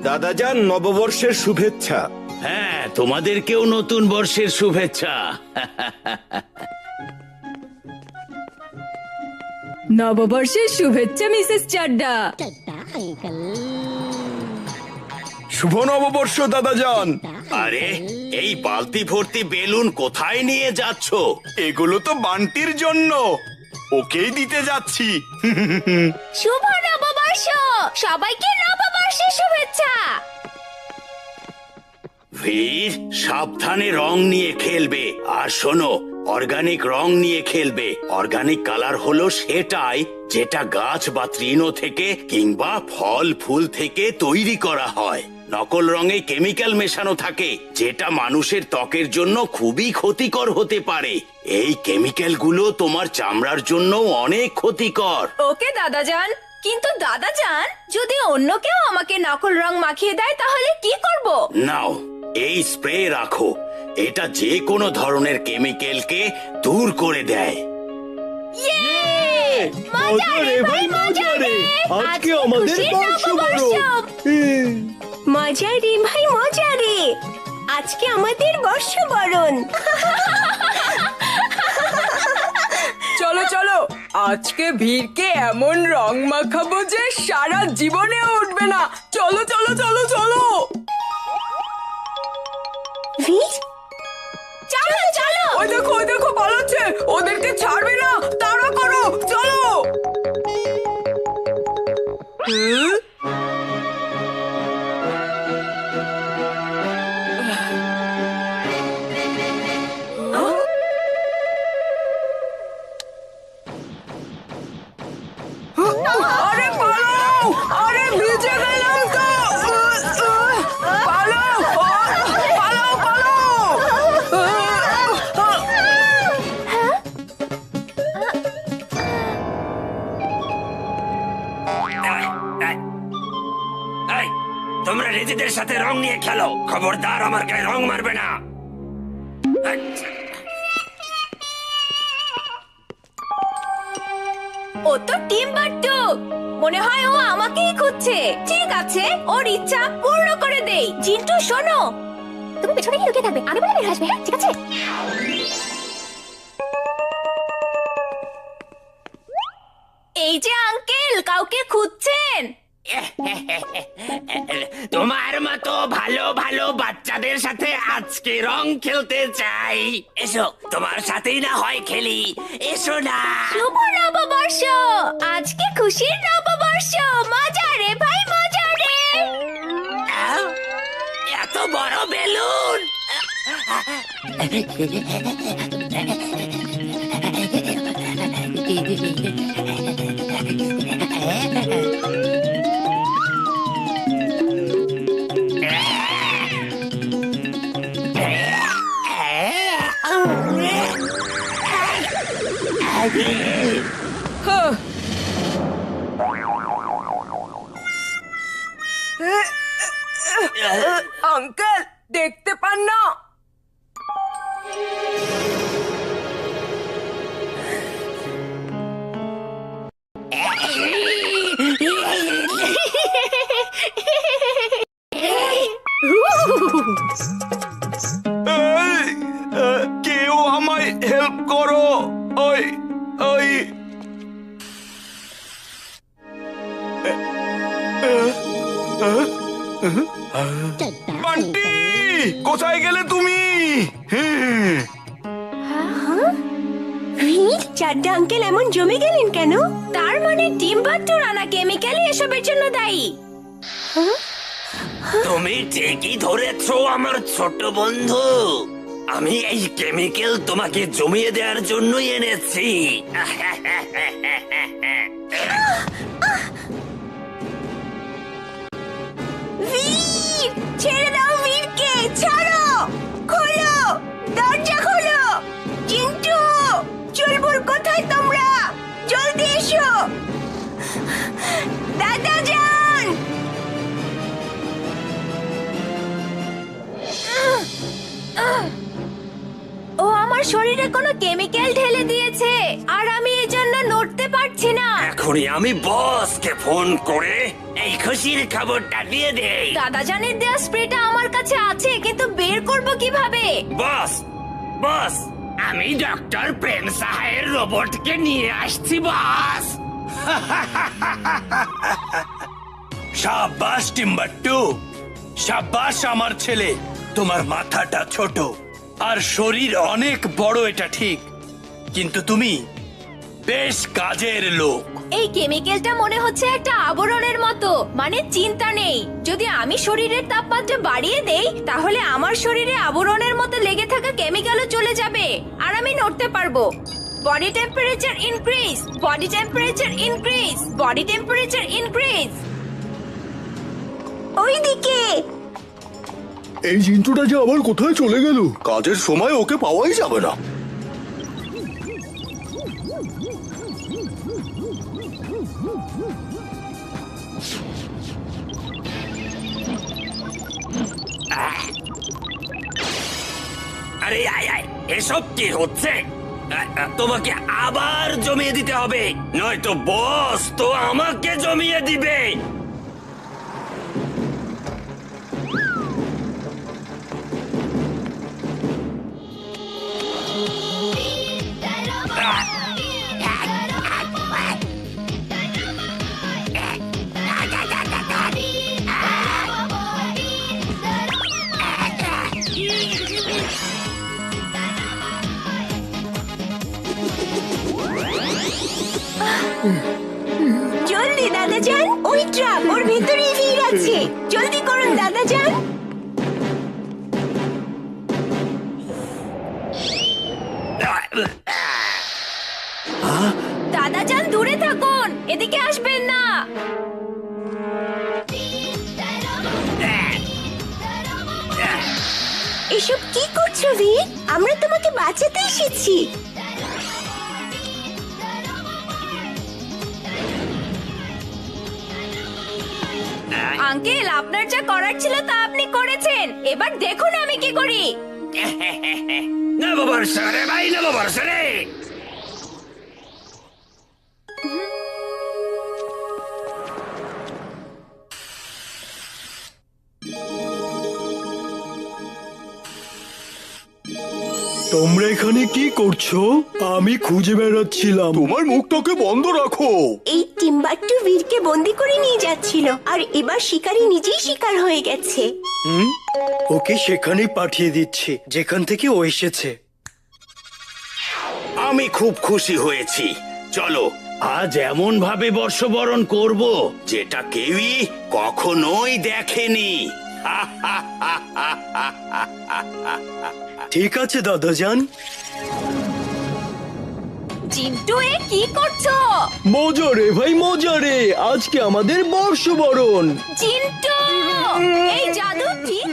দাদাজান, নববর্ষের শুভেচ্ছা। হ্যাঁ, তোমাদেরকেও নতুন বর্ষের শুভেচ্ছা। নববর্ষের শুভেচ্ছা মিসেস চাড্ডা। শুভ নববর্ষ দাদাজান। আরে, এই বালতি ভর্তি বেলুন কোথায় নিয়ে যাচ্ছ? এগুলো তো বান্টির জন্য, ওকেই দিতে যাচ্ছি। শুভ নববর্ষ, সবাইকে নববর্ষের শুভেচ্ছা। বীর, সাবধানে রং নিয়ে খেলবে। আর শোনো, অর্গানিক রং নিয়ে খেলবে। অর্গানিক কালার হলো সেটাই যেটা গাছ বা তৃণ থেকে কিংবা ফল ফুল থেকে তৈরি করা হয়। নকল রঙে কেমিক্যাল মেশানো থাকে যেটা মানুষের ত্বকের জন্য খুবই ক্ষতিকর হতে পারে। এই কেমিক্যালগুলো তোমার চামড়ার জন্য অনেক ক্ষতিকর। ওকে দাদাজান, কিন্তু দাদাজান, যদি অন্য কেউ আমাকে নকল রং মাখিয়ে দেয় তাহলে কি করব? নাও, এই স্প্রে রাখো। এটা যে কোনো ধরনের কেমিক্যালকে দূর করে দেয়। মজা রে ভাই, মজা রে। আজকে আমাদের বর্ষবরণ। মজা রে ভাই, মজা রে। আজকে আমাদের বর্ষবরণ। চলো চলো, আজকে ভীরকে এমন রং মাখাবো যে সারা জীবনে উঠবে না। চলো চলো চলো চলো। ভীর, চলো চলো। ওই দেখো পালাচ্ছে, ওদেরকে ছাড়বে না। তাড়া করো, চলো। আরে পালাও, আরে ভিজে গেলাম তো। পালাও, পালাও পালাও। এই, তোমরা নিজেদের সাথে রং নিয়ে খেলো, খবরদার আমার গায়ে রং মারবে না। ও তো টিম বাট্টু, মনে হয় ও আমাকেই খুঁজছে। ঠিক আছে, ওর ইচ্ছা পূর্ণ করে দেই। চিন্টু শোনো, তুমি পেছনে গিয়ে লুকিয়ে থাকবে, আমি বলে বের আসবে। হ্যাঁ, ঠিক আছে। এই যে আঙ্কেল, কাউকে খুঁজছেন? তোমার মতো ভালো ভালো বাচ্চাদের সাথে আজকে রং খেলতে চাই। এসো, তোমার সাথেই না হয় খেলি। এসো না। শুভ নববর্ষ, আজকে খুশির নববর্ষ। মজা রে ভাই, মজা রে। এত বড় বেলুন। আঙ্কেল, দেখতে পান না? কেউ আমায় হেল্প করো। ওই ওই বান্টি, কোথায় গেলে তুমি? চাড্ডা আঙ্কেল এমন জমে গেলেন কেন? তার মানে টিম বাট্টুর আনা কেমিক্যালই এসবের জন্য দায়ী। তুমি ঠিকই ধরেছো আমার ছোট বন্ধু। আমি এই কেমিক্যাল তোমাকে জমিয়ে দেওয়ার জন্যই এনেছি। বীর, ছেড়ে দাও বীরকে, ছাড়ো। খোলো, দরজা খোলো। চিন্টু, চুলবুল কোথায় তোমরা? জলদি এসো। দাদাজান, ও আমার শরীরে কোনো কেমিক্যাল ঢেলে দিয়েছে আর আমি এজন্য নড়তে পারছি না। এখনই আমি বসকে ফোন করে এই খুশির খবরটা দিয়ে দেই। দাদাজানের দেয়া স্প্রেটা আমার কাছে আছে, কিন্তু বের করব কিভাবে? বস বস, আমি ডক্টর প্রেম সাহায়ের রোবটকে নিয়ে আসছি বস। সাব্বাস টিম্বাট্টু, সাব্বাস আমার ছেলে। তোমার মাথাটা ছোট আর শরীর অনেক বড়, এটা ঠিক, কিন্তু তুমি বেশ কাজের লোক। এই কেমিক্যালটা মনে হচ্ছে একটা আবরণের মতো, মানে চিন্তা নেই, যদি আমি শরীরের তাপমাত্রা বাড়িয়ে দেই তাহলে আমার শরীরে আবরণের মতো লেগে থাকা কেমিক্যালও চলে যাবে আর আমি নড়তে পারবো। Body temperature increase, body temperature increase, body temperature increase. ওইদিকে এই জিন্টুটা যে আবার কোথায় চলে গেল? কাজের সময় ওকে পাওয়াই যাবে না। আরে আয় আয়, এসব কি হচ্ছে? তোমাকে আবার জমিয়ে দিতে হবে, নয়তো বস তো আমাকে জমিয়ে দিবে। জলদি দাদাজান, ওই ট্রাক, ওর ভিতরেই ভিড় আছে, জলদি করুন দাদাজান। দাদাজান দূরে থাকুন, এদিকে আসবেন না। এসব কি করছো বীর? আমরা তোমাকে বাঁচাতে এসেছি। আঙ্কেল, আপনার যা করার ছিল তা আপনি করেছেন, এবার দেখুন আমি কি করি। নববর্ষ রে ভাই, নববর্ষ রে। তোমরা এখানে কি করছো? আমি খুঁজে বেড়াচ্ছিলাম। তোমার মুখটাকে বন্ধ রাখো। এই টিম্বাট্টু বীরকে বন্দি করে নিয়ে যাচ্ছিল, আর এবার শিকারী নিজেই শিকার হয়ে গেছে। ওকে সেখানেই পাঠিয়ে দিচ্ছি যেখান থেকে ও এসেছে। আমি খুব খুশি হয়েছি। চলো আজ এমন ভাবে বর্ষবরণ করব যেটা কেউই কখনোই দেখেনি। ঠিক আছে দাদাজান। চিন্টু, এ কি করছো? মজা রে ভাই, মজা রে, আজকে আমাদের বর্ষবরণ। চিন্টু, এই জাদু ঠিক